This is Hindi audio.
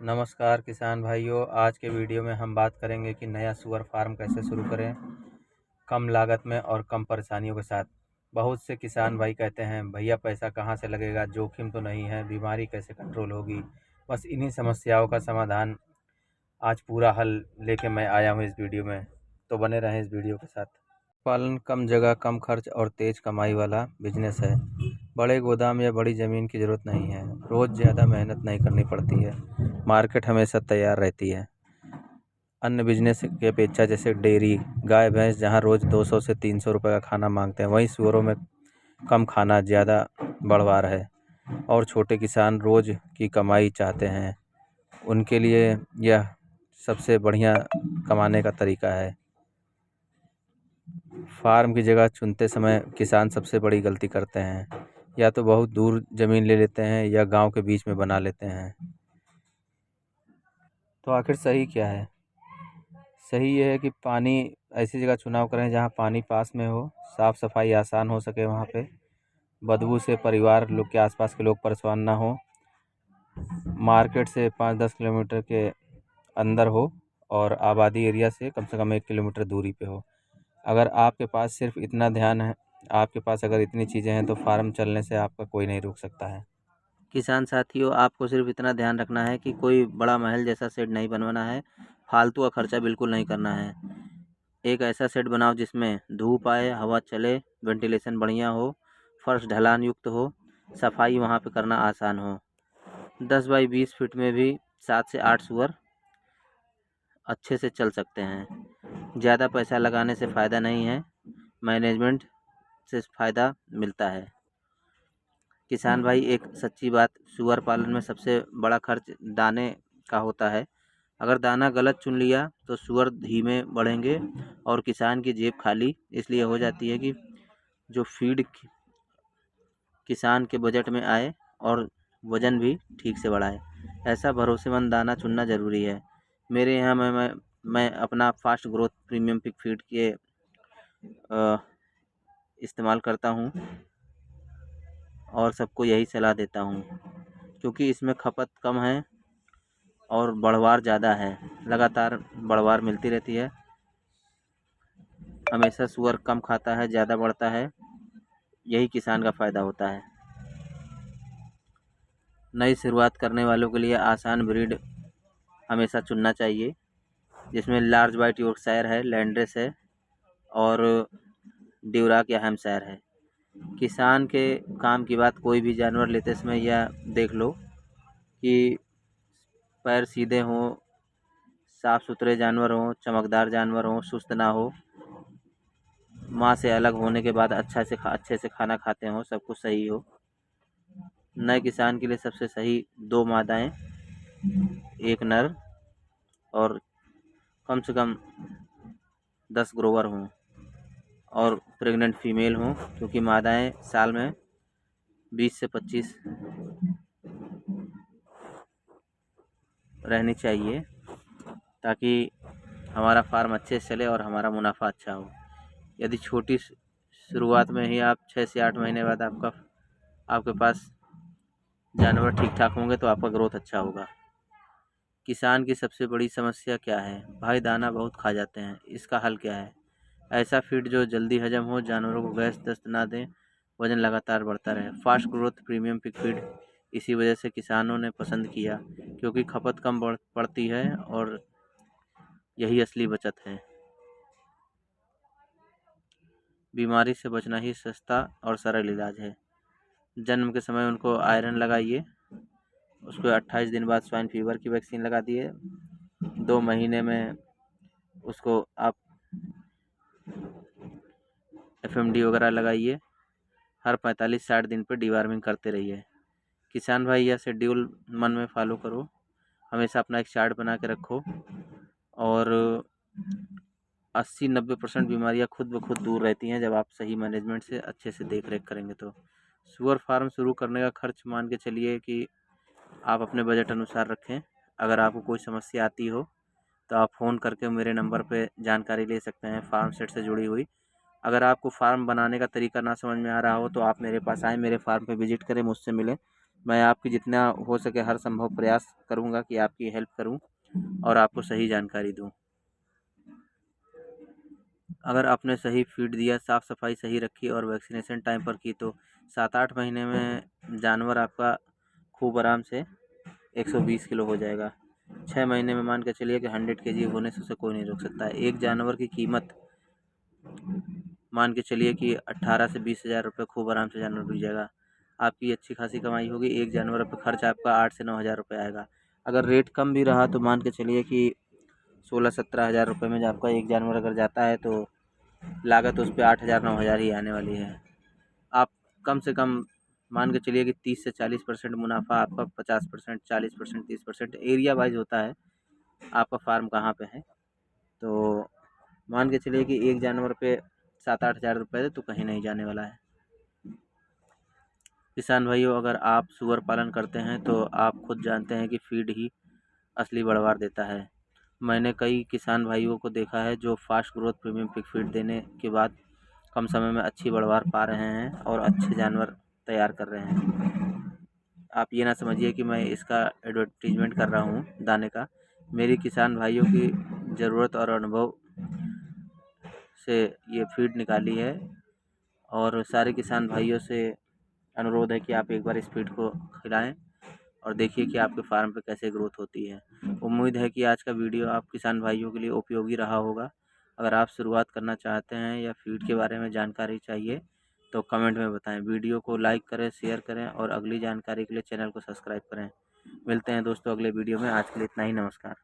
नमस्कार किसान भाइयों। आज के वीडियो में हम बात करेंगे कि नया सुअर फार्म कैसे शुरू करें कम लागत में और कम परेशानियों के साथ। बहुत से किसान भाई कहते हैं भैया पैसा कहाँ से लगेगा, जोखिम तो नहीं है, बीमारी कैसे कंट्रोल होगी। बस इन्हीं समस्याओं का समाधान आज पूरा हल लेके मैं आया हूँ इस वीडियो में, तो बने रहें इस वीडियो के साथ। पालन कम जगह, कम खर्च और तेज कमाई वाला बिजनेस है। बड़े गोदाम या बड़ी ज़मीन की ज़रूरत नहीं है। रोज़ ज़्यादा मेहनत नहीं करनी पड़ती है। मार्केट हमेशा तैयार रहती है। अन्य बिजनेस की अपेक्षा, जैसे डेयरी, गाय भैंस, जहाँ रोज़ 200 से 300 रुपये का खाना मांगते हैं, वहीं सुअरों में कम खाना ज़्यादा बढ़वार है। और छोटे किसान रोज़ की कमाई चाहते हैं, उनके लिए यह सबसे बढ़िया कमाने का तरीका है। फार्म की जगह चुनते समय किसान सबसे बड़ी गलती करते हैं। या तो बहुत दूर ज़मीन ले लेते हैं या गांव के बीच में बना लेते हैं। तो आखिर सही क्या है? सही ये है कि पानी ऐसी जगह चुनाव करें जहां पानी पास में हो, साफ़ सफाई आसान हो सके वहां पे, बदबू से परिवार लोग के आसपास के लोग परेशान ना हो, मार्केट से 5-10 किलोमीटर के अंदर हो और आबादी एरिया से कम 1 किलोमीटर दूरी पे हो। अगर आपके पास सिर्फ इतना ध्यान है, आपके पास अगर इतनी चीज़ें हैं, तो फार्म चलने से आपका कोई नहीं रोक सकता है। किसान साथियों, आपको सिर्फ इतना ध्यान रखना है कि कोई बड़ा महल जैसा शेड नहीं बनवाना है। फालतू का खर्चा बिल्कुल नहीं करना है। एक ऐसा शेड बनाओ जिसमें धूप आए, हवा चले, वेंटिलेशन बढ़िया हो, फर्श ढलान युक्त हो, सफाई वहाँ पे करना आसान हो। 10 बाई 20 फीट में भी 7 से 8 सुअर अच्छे से चल सकते हैं। ज़्यादा पैसा लगाने से फ़ायदा नहीं है, मैनेजमेंट से फ़ायदा मिलता है। किसान भाई, एक सच्ची बात, सुअर पालन में सबसे बड़ा खर्च दाने का होता है। अगर दाना गलत चुन लिया तो सुअर धीमे बढ़ेंगे और किसान की जेब खाली इसलिए हो जाती है कि जो फीड किसान के बजट में आए और वज़न भी ठीक से बढ़ाए। ऐसा भरोसेमंद दाना चुनना ज़रूरी है। मेरे यहाँ मैं अपना fast growth premium pig feed के इस्तेमाल करता हूँ और सबको यही सलाह देता हूँ, क्योंकि इसमें खपत कम है और बढ़वार ज़्यादा है। लगातार बढ़वार मिलती रहती है। हमेशा सुअर कम खाता है, ज़्यादा बढ़ता है। यही किसान का फ़ायदा होता है। नई शुरुआत करने वालों के लिए आसान ब्रीड हमेशा चुनना चाहिए, जिसमें लार्ज वाइट यॉर्कशायर है, लैंड्रेस है और ड्यूराक या हैम्पशायर है। किसान के काम की बात, कोई भी जानवर लेते समय यह देख लो कि पैर सीधे हों, साफ़ सुथरे जानवर हों, चमकदार जानवर हों, सुस्त ना हो, माँ से अलग होने के बाद अच्छे से खाना खाते हों, सब कुछ सही हो। नए किसान के लिए सबसे सही 2 मादाएँ, 1 नर और कम से कम 10 ग्रोवर हों और प्रेग्नेंट फीमेल हों, क्योंकि मादाएँ साल में 20 से 25 रहनी चाहिए, ताकि हमारा फार्म अच्छे से चले और हमारा मुनाफा अच्छा हो। यदि छोटी शुरुआत में ही आप 6 से 8 महीने बाद आपके पास जानवर ठीक ठाक होंगे तो आपका ग्रोथ अच्छा होगा। किसान की सबसे बड़ी समस्या क्या है? भाई, दाना बहुत खा जाते हैं। इसका हल क्या है? ऐसा फीड जो जल्दी हजम हो, जानवरों को गैस दस्त ना दें, वजन लगातार बढ़ता रहे। Fast growth premium pig feed इसी वजह से किसानों ने पसंद किया, क्योंकि खपत कम पड़ती है और यही असली बचत है। बीमारी से बचना ही सस्ता और सरल इलाज है। जन्म के समय उनको आयरन लगाइए, उसको 28 दिन बाद स्वाइन फीवर की वैक्सीन लगा दिए। 2 महीने में उसको आप FMD वगैरह लगाइए। हर 45-60 दिन पे डीवार्मिंग करते रहिए। किसान भाई, यह शेड्यूल मन में फॉलो करो। हमेशा अपना एक चार्ट बना के रखो और 80-90% बीमारियां खुद ब खुद दूर रहती हैं जब आप सही मैनेजमेंट से अच्छे से देख रेख करेंगे। तो सुअर फार्म शुरू करने का खर्च मान के चलिए कि आप अपने बजट अनुसार रखें। अगर आपको कोई समस्या आती हो तो आप फ़ोन करके मेरे नंबर पे जानकारी ले सकते हैं, फार्म सेट से जुड़ी हुई। अगर आपको फार्म बनाने का तरीका ना समझ में आ रहा हो तो आप मेरे पास आएँ, मेरे फार्म पे विज़िट करें, मुझसे मिलें। मैं आपकी जितना हो सके हर संभव प्रयास करूँगा कि आपकी हेल्प करूँ और आपको सही जानकारी दूँ। अगर आपने सही फीड दिया, साफ़ सफाई सही रखी और वैक्सीनेशन टाइम पर की तो 7-8 महीने में जानवर आपका खूब आराम से 120 किलो हो जाएगा। 6 महीने में मान के चलिए कि 100 केजी होने से उसे कोई नहीं रोक सकता है। एक जानवर की कीमत मान के चलिए कि 18 से 20 हज़ार रुपये खूब आराम से जानवर बिक जाएगा। आपकी अच्छी खासी कमाई होगी। एक जानवर पे खर्च आपका 8 से 9 हज़ार रुपये आएगा। अगर रेट कम भी रहा तो मान के चलिए कि 16-17 हज़ार रुपये में आपका एक जानवर अगर जाता है तो लागत उस पर 8 हज़ार 9 हज़ार ही आने वाली है। आप कम से कम मान के चलिए कि 30 से 40% मुनाफा आपका 50%, 40%, 30% एरिया वाइज होता है आपका फार्म कहाँ पे है। तो मान के चलिए कि एक जानवर पे 7-8 हज़ार रुपये तो कहीं नहीं जाने वाला है। किसान भाइयों, अगर आप सुअर पालन करते हैं तो आप खुद जानते हैं कि फीड ही असली बढ़वार देता है। मैंने कई किसान भाइयों को देखा है जो fast growth premium pig feed देने के बाद कम समय में अच्छी बढ़वार पा रहे हैं और अच्छे जानवर तैयार कर रहे हैं। आप ये ना समझिए कि मैं इसका एडवर्टीजमेंट कर रहा हूँ दाने का। मेरी किसान भाइयों की ज़रूरत और अनुभव से ये फीड निकाली है और सारे किसान भाइयों से अनुरोध है कि आप एक बार इस फीड को खिलाएं और देखिए कि आपके फार्म पे कैसे ग्रोथ होती है। उम्मीद है कि आज का वीडियो आप किसान भाइयों के लिए उपयोगी रहा होगा। अगर आप शुरुआत करना चाहते हैं या फीड के बारे में जानकारी चाहिए तो कमेंट में बताएं। वीडियो को लाइक करें, शेयर करें और अगली जानकारी के लिए चैनल को सब्सक्राइब करें। मिलते हैं दोस्तों अगले वीडियो में। आज के लिए इतना ही। नमस्कार।